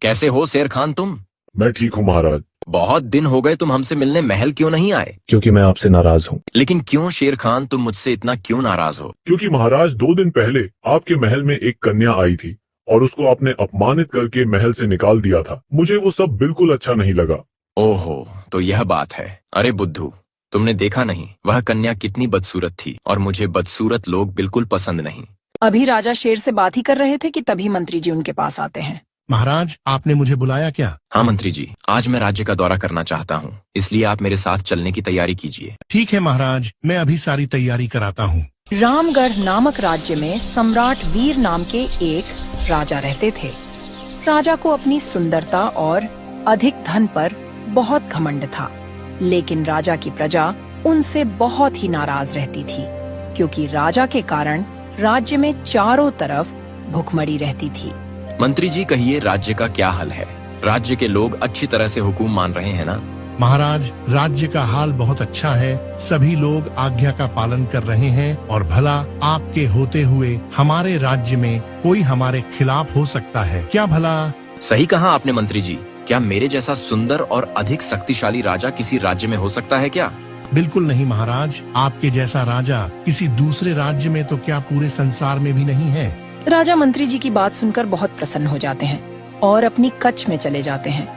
कैसे हो शेर खान तुम? मैं ठीक हूँ महाराज। बहुत दिन हो गए, तुम हमसे मिलने महल क्यों नहीं आए? क्योंकि मैं आपसे नाराज हूँ। लेकिन क्यों शेर खान, तुम मुझसे इतना क्यों नाराज हो? क्योंकि महाराज 2 दिन पहले आपके महल में एक कन्या आई थी और उसको आपने अपमानित करके महल से निकाल दिया था। मुझे वो सब बिल्कुल अच्छा नहीं लगा। ओहो, तो यह बात है। अरे बुद्धू, तुमने देखा नहीं वह कन्या कितनी बदसूरत थी, और मुझे बदसूरत लोग बिल्कुल पसंद नहीं। अभी राजा शेर से बात ही कर रहे थे कि तभी मंत्री जी उनके पास आते हैं। महाराज, आपने मुझे बुलाया क्या? हाँ मंत्री जी, आज मैं राज्य का दौरा करना चाहता हूँ, इसलिए आप मेरे साथ चलने की तैयारी कीजिए। ठीक है महाराज, मैं अभी सारी तैयारी कराता हूँ। रामगढ़ नामक राज्य में सम्राट वीर नाम के एक राजा रहते थे। राजा को अपनी सुंदरता और अधिक धन पर बहुत घमंड था, लेकिन राजा की प्रजा उनसे बहुत ही नाराज रहती थी, क्योंकि राजा के कारण राज्य में चारों तरफ भुखमरी रहती थी। मंत्री जी कहिए, राज्य का क्या हाल है? राज्य के लोग अच्छी तरह से हुकूम मान रहे हैं ना? महाराज, राज्य का हाल बहुत अच्छा है। सभी लोग आज्ञा का पालन कर रहे हैं, और भला आपके होते हुए हमारे राज्य में कोई हमारे खिलाफ हो सकता है क्या? भला सही कहा आपने मंत्री जी। क्या मेरे जैसा सुंदर और अधिक शक्तिशाली राजा किसी राज्य में हो सकता है क्या? बिल्कुल नहीं महाराज, आपके जैसा राजा किसी दूसरे राज्य में तो क्या पूरे संसार में भी नहीं है। राजा मंत्री जी की बात सुनकर बहुत प्रसन्न हो जाते हैं और अपनी कच्छ में चले जाते हैं।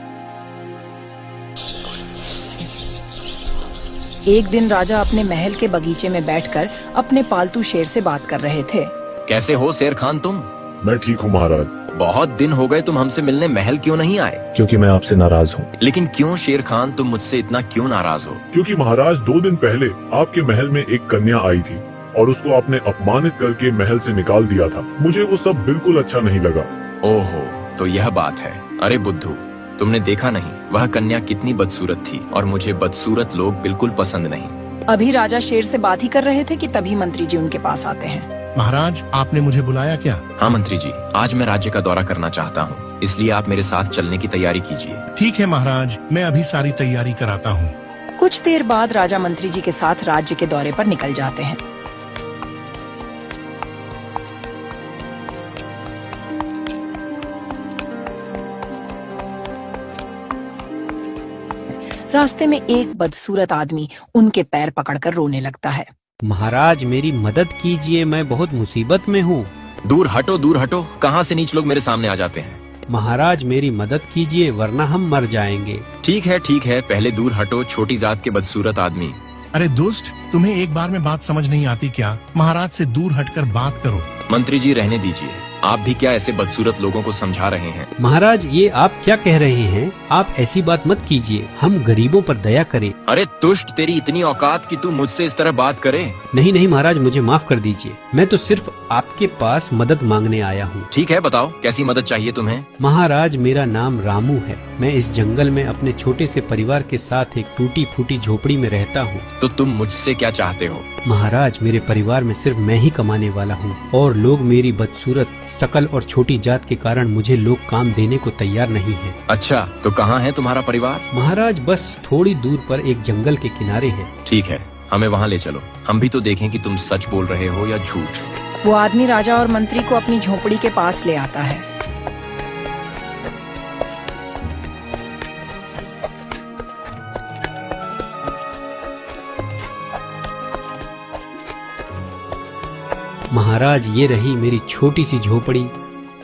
एक दिन राजा अपने महल के बगीचे में बैठकर अपने पालतू शेर से बात कर रहे थे। कैसे हो शेर खान तुम? मैं ठीक हूँ महाराज। बहुत दिन हो गए, तुम हमसे मिलने महल क्यों नहीं आए? क्योंकि मैं आपसे नाराज हूँ। लेकिन क्यों शेर खान, तुम मुझसे इतना क्यों नाराज हो? क्योंकि महाराज 2 दिन पहले आपके महल में एक कन्या आई थी और उसको आपने अपमानित करके महल से निकाल दिया था। मुझे वो सब बिल्कुल अच्छा नहीं लगा। ओहो, तो यह बात है। अरे बुद्धू, तुमने देखा नहीं वह कन्या कितनी बदसूरत थी, और मुझे बदसूरत लोग बिल्कुल पसंद नहीं। अभी राजा शेर से बात ही कर रहे थे कि तभी मंत्री जी उनके पास आते हैं। महाराज, आपने मुझे बुलाया क्या? हाँ मंत्री जी, आज मैं राज्य का दौरा करना चाहता हूँ, इसलिए आप मेरे साथ चलने की तैयारी कीजिए। ठीक है महाराज, मैं अभी सारी तैयारी कराता हूँ। कुछ देर बाद राजा मंत्री जी के साथ राज्य के दौरे पर निकल जाते हैं। रास्ते में एक बदसूरत आदमी उनके पैर पकड़कर रोने लगता है। महाराज, मेरी मदद कीजिए, मैं बहुत मुसीबत में हूँ। दूर हटो, दूर हटो। कहाँ से नीच लोग मेरे सामने आ जाते हैं? महाराज, मेरी मदद कीजिए, वरना हम मर जाएंगे। ठीक है, पहले दूर हटो, छोटी जात के बदसूरत आदमी। अरे दोस्त, तुम्हें एक बार में बात समझ नहीं आती क्या? महाराज से दूर हटकर बात करो। मंत्री जी रहने दीजिए, आप भी क्या ऐसे बदसूरत लोगों को समझा रहे हैं? महाराज, ये आप क्या कह रहे हैं? आप ऐसी बात मत कीजिए, हम गरीबों पर दया करें। अरे दुष्ट, तेरी इतनी औकात कि तू मुझसे इस तरह बात करे? नहीं महाराज, मुझे माफ कर दीजिए, मैं तो सिर्फ आपके पास मदद मांगने आया हूँ। ठीक है, बताओ कैसी मदद चाहिए तुम्हें? महाराज, मेरा नाम रामू है। मैं इस जंगल में अपने छोटे से परिवार के साथ एक टूटी फूटी झोपड़ी में रहता हूँ। तो तुम मुझसे क्या चाहते हो? महाराज, मेरे परिवार में सिर्फ मैं ही कमाने वाला हूँ, और लोग मेरी बदसूरत शकल और छोटी जात के कारण मुझे लोग काम देने को तैयार नहीं है। अच्छा, तो कहाँ है तुम्हारा परिवार? महाराज, बस थोड़ी दूर पर एक जंगल के किनारे है। ठीक है, हमें वहाँ ले चलो, हम भी तो देखें कि तुम सच बोल रहे हो या झूठ। वो आदमी राजा और मंत्री को अपनी झोपड़ी के पास ले आता है। महाराज, ये रही मेरी छोटी सी झोपड़ी,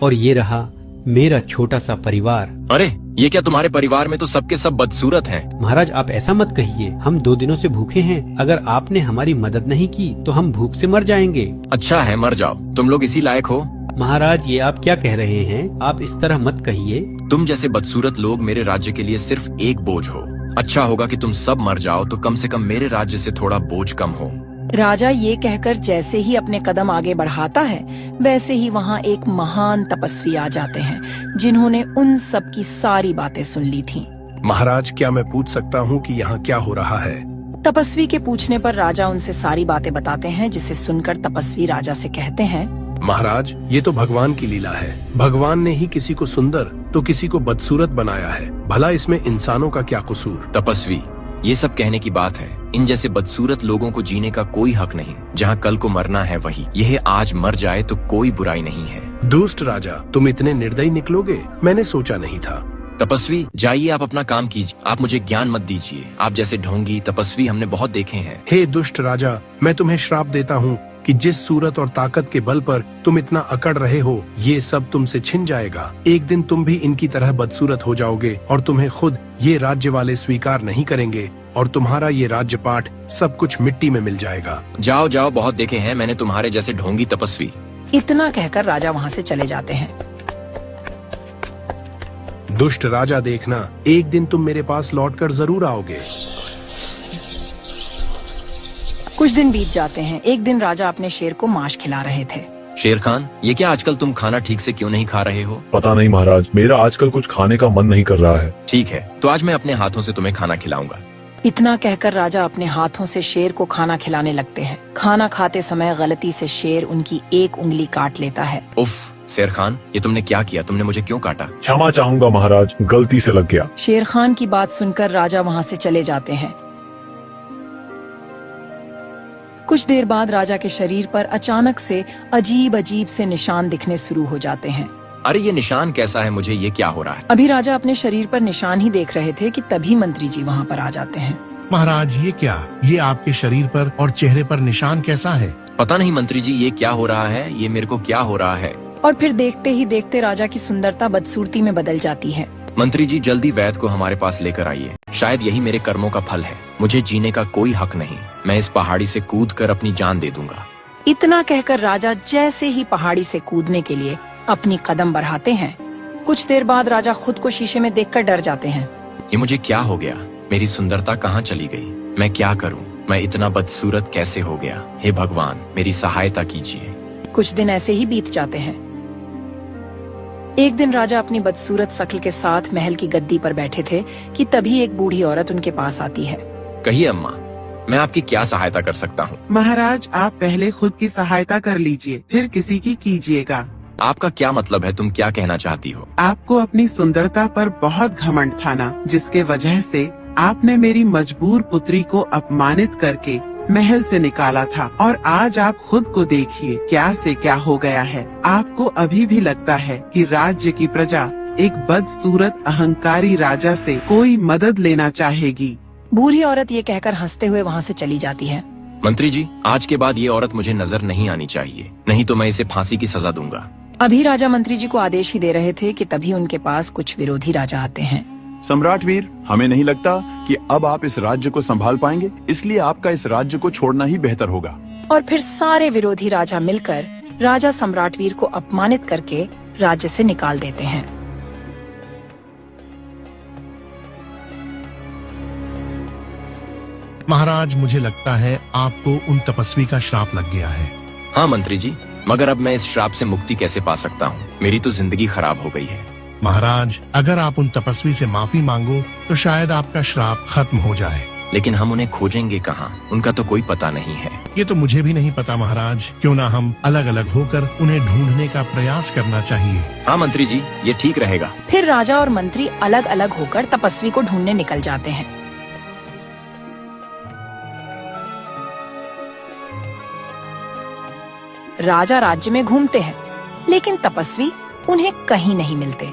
और ये रहा मेरा छोटा सा परिवार। अरे ये क्या, तुम्हारे परिवार में तो सबके सब बदसूरत हैं। महाराज, आप ऐसा मत कहिए, हम 2 दिनों से भूखे हैं। अगर आपने हमारी मदद नहीं की तो हम भूख से मर जाएंगे। अच्छा है, मर जाओ, तुम लोग इसी लायक हो। महाराज, ये आप क्या कह रहे हैं? आप इस तरह मत कहिए। तुम जैसे बदसूरत लोग मेरे राज्य के लिए सिर्फ एक बोझ हो। अच्छा होगा कि तुम सब मर जाओ, तो कम से कम मेरे राज्य से थोड़ा बोझ कम हो। राजा ये कहकर जैसे ही अपने कदम आगे बढ़ाता है, वैसे ही वहाँ एक महान तपस्वी आ जाते हैं, जिन्होंने उन सब की सारी बातें सुन ली थीं। महाराज, क्या मैं पूछ सकता हूँ कि यहाँ क्या हो रहा है? तपस्वी के पूछने पर राजा उनसे सारी बातें बताते हैं, जिसे सुनकर तपस्वी राजा से कहते हैं, महाराज, ये तो भगवान की लीला है। भगवान ने ही किसी को सुंदर तो किसी को बदसूरत बनाया है। भला इसमें इंसानों का क्या कसूर? तपस्वी, ये सब कहने की बात है। इन जैसे बदसूरत लोगों को जीने का कोई हक नहीं। जहाँ कल को मरना है वही, यह आज मर जाए तो कोई बुराई नहीं है। दुष्ट राजा, तुम इतने निर्दयी निकलोगे, मैंने सोचा नहीं था। तपस्वी जाइए, आप अपना काम कीजिए, आप मुझे ज्ञान मत दीजिए। आप जैसे ढोंगी तपस्वी हमने बहुत देखे हैं। हे दुष्ट राजा, मैं तुम्हें श्राप देता हूँ कि जिस सूरत और ताकत के बल पर तुम इतना अकड़ रहे हो, ये सब तुमसे छिन जाएगा। एक दिन तुम भी इनकी तरह बदसूरत हो जाओगे और तुम्हें खुद ये राज्य वाले स्वीकार नहीं करेंगे और तुम्हारा ये राज्य पाठ सब कुछ मिट्टी में मिल जाएगा। जाओ जाओ, बहुत देखे हैं मैंने तुम्हारे जैसे ढोंगी तपस्वी। इतना कहकर राजा वहाँ से चले जाते हैं। दुष्ट राजा, देखना एक दिन तुम मेरे पास लौटकर जरूर आओगे। कुछ दिन बीत जाते हैं। एक दिन राजा अपने शेर को मांस खिला रहे थे। शेर खान, ये क्या आजकल तुम खाना ठीक से क्यों नहीं खा रहे हो? पता नहीं महाराज, मेरा आजकल कुछ खाने का मन नहीं कर रहा है। ठीक है, तो आज मैं अपने हाथों से तुम्हें खाना खिलाऊंगा। इतना कहकर राजा अपने हाथों से शेर को खाना खिलाने लगते हैं। खाना खाते समय गलती से शेर उनकी एक उंगली काट लेता है। उफ, शेर खान, ये तुमने क्या किया? तुमने मुझे क्यों काटा? क्षमा चाहूंगा महाराज, गलती से लग गया। शेर खान की बात सुनकर राजा वहाँ से चले जाते हैं। कुछ देर बाद राजा के शरीर पर अचानक से अजीब अजीब से निशान दिखने शुरू हो जाते हैं। अरे ये निशान कैसा है? मुझे ये क्या हो रहा है? अभी राजा अपने शरीर पर निशान ही देख रहे थे कि तभी मंत्री जी वहाँ पर आ जाते हैं। महाराज, ये क्या? ये आपके शरीर पर और चेहरे पर निशान कैसा है? पता नहीं मंत्री जी, ये क्या हो रहा है? ये मेरे को क्या हो रहा है? और फिर देखते ही देखते राजा की सुंदरता बदसूरती में बदल जाती है। मंत्री जी, जल्दी वैद्य को हमारे पास लेकर आइए। शायद यही मेरे कर्मों का फल है। मुझे जीने का कोई हक नहीं। मैं इस पहाड़ी से कूदकर अपनी जान दे दूंगा। इतना कहकर राजा जैसे ही पहाड़ी से कूदने के लिए अपनी कदम बढ़ाते हैं, कुछ देर बाद राजा खुद को शीशे में देखकर डर जाते हैं। ये मुझे क्या हो गया? मेरी सुंदरता कहाँ चली गई? मैं क्या करूं? मैं इतना बदसूरत कैसे हो गया? हे भगवान, मेरी सहायता कीजिए। कुछ दिन ऐसे ही बीत जाते हैं। एक दिन राजा अपनी बदसूरत शक्ल के साथ महल की गद्दी पर बैठे थे कि तभी एक बूढ़ी औरत उनके पास आती है। कहिए अम्मा, मैं आपकी क्या सहायता कर सकता हूँ? महाराज, आप पहले खुद की सहायता कर लीजिए, फिर किसी की कीजिएगा। आपका क्या मतलब है? तुम क्या कहना चाहती हो? आपको अपनी सुंदरता पर बहुत घमंड था ना, जिसके वजह से आपने मेरी मजबूर पुत्री को अपमानित करके महल से निकाला था। और आज आप खुद को देखिए, क्या से क्या हो गया है। आपको अभी भी लगता है कि राज्य की प्रजा एक बदसूरत अहंकारी राजा से कोई मदद लेना चाहेगी। बूढ़ी औरत ये कहकर हंसते हुए वहाँ से चली जाती है। मंत्री जी, आज के बाद ये औरत मुझे नजर नहीं आनी चाहिए, नहीं तो मैं इसे फांसी की सजा दूंगा। अभी राजा मंत्री जी को आदेश ही दे रहे थे कि तभी उनके पास कुछ विरोधी राजा आते हैं। सम्राट वीर, हमें नहीं लगता कि अब आप इस राज्य को संभाल पाएंगे, इसलिए आपका इस राज्य को छोड़ना ही बेहतर होगा। और फिर सारे विरोधी राजा मिलकर राजा सम्राट वीर को अपमानित करके राज्य से निकाल देते हैं। महाराज, मुझे लगता है आपको उन तपस्वी का श्राप लग गया है। हाँ मंत्री जी, मगर अब मैं इस श्राप से मुक्ति कैसे पा सकता हूँ? मेरी तो जिंदगी खराब हो गई है। महाराज, अगर आप उन तपस्वी से माफी मांगो तो शायद आपका श्राप खत्म हो जाए। लेकिन हम उन्हें खोजेंगे कहाँ? उनका तो कोई पता नहीं है। ये तो मुझे भी नहीं पता महाराज। क्यों ना हम अलग अलग होकर उन्हें ढूंढने का प्रयास करना चाहिए। हाँ मंत्री जी, ये ठीक रहेगा। फिर राजा और मंत्री अलग अलग होकर तपस्वी को ढूंढने निकल जाते हैं। राजा राज्य में घूमते हैं, लेकिन तपस्वी उन्हें कहीं नहीं मिलते।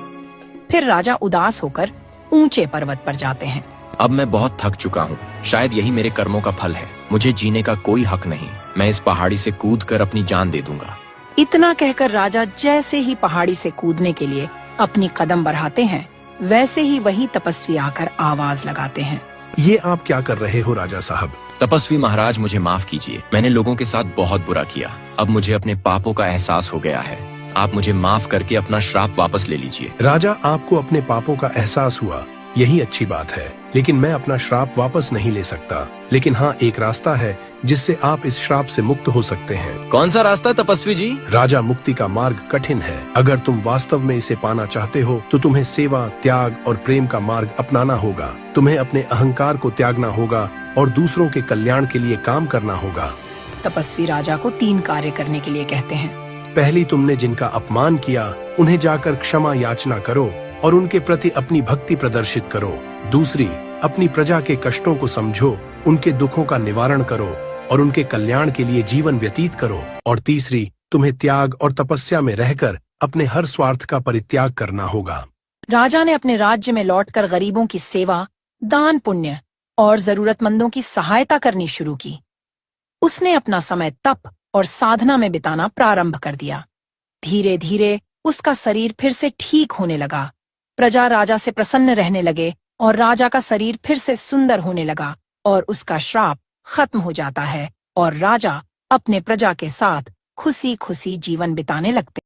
फिर राजा उदास होकर ऊंचे पर्वत पर जाते हैं। अब मैं बहुत थक चुका हूँ। शायद यही मेरे कर्मों का फल है। मुझे जीने का कोई हक नहीं। मैं इस पहाड़ी से कूदकर अपनी जान दे दूंगा। इतना कहकर राजा जैसे ही पहाड़ी से कूदने के लिए अपनी कदम बढ़ाते हैं, वैसे ही वही तपस्वी आकर आवाज लगाते हैं। ये आप क्या कर रहे हो राजा साहब? तपस्वी महाराज, मुझे माफ कीजिए। मैंने लोगों के साथ बहुत बुरा किया। अब मुझे अपने पापों का एहसास हो गया है। आप मुझे माफ करके अपना श्राप वापस ले लीजिए। राजा, आपको अपने पापों का एहसास हुआ, यही अच्छी बात है। लेकिन मैं अपना श्राप वापस नहीं ले सकता। लेकिन हाँ, एक रास्ता है जिससे आप इस श्राप से मुक्त हो सकते हैं। कौन सा रास्ता तपस्वी जी? राजा, मुक्ति का मार्ग कठिन है। अगर तुम वास्तव में इसे पाना चाहते हो तो तुम्हें सेवा, त्याग और प्रेम का मार्ग अपनाना होगा। तुम्हें अपने अहंकार को त्यागना होगा और दूसरों के कल्याण के लिए काम करना होगा। तपस्वी राजा को 3 कार्य करने के लिए कहते हैं। पहली, तुमने जिनका अपमान किया उन्हें जाकर क्षमा याचना करो और उनके प्रति अपनी भक्ति प्रदर्शित करो। दूसरी, अपनी प्रजा के कष्टों को समझो, उनके दुखों का निवारण करो और उनके कल्याण के लिए जीवन व्यतीत करो। और तीसरी, तुम्हें त्याग और तपस्या में रहकर अपने हर स्वार्थ का परित्याग करना होगा। राजा ने अपने राज्य में लौटकर गरीबों की सेवा, दान पुण्य और जरूरतमंदों की सहायता करनी शुरू की। उसने अपना समय तप और साधना में बिताना प्रारंभ कर दिया। धीरे धीरे उसका शरीर फिर से ठीक होने लगा। प्रजा राजा से प्रसन्न रहने लगे और राजा का शरीर फिर से सुंदर होने लगा और उसका श्राप खत्म हो जाता है और राजा अपने प्रजा के साथ खुशी खुशी जीवन बिताने लगते।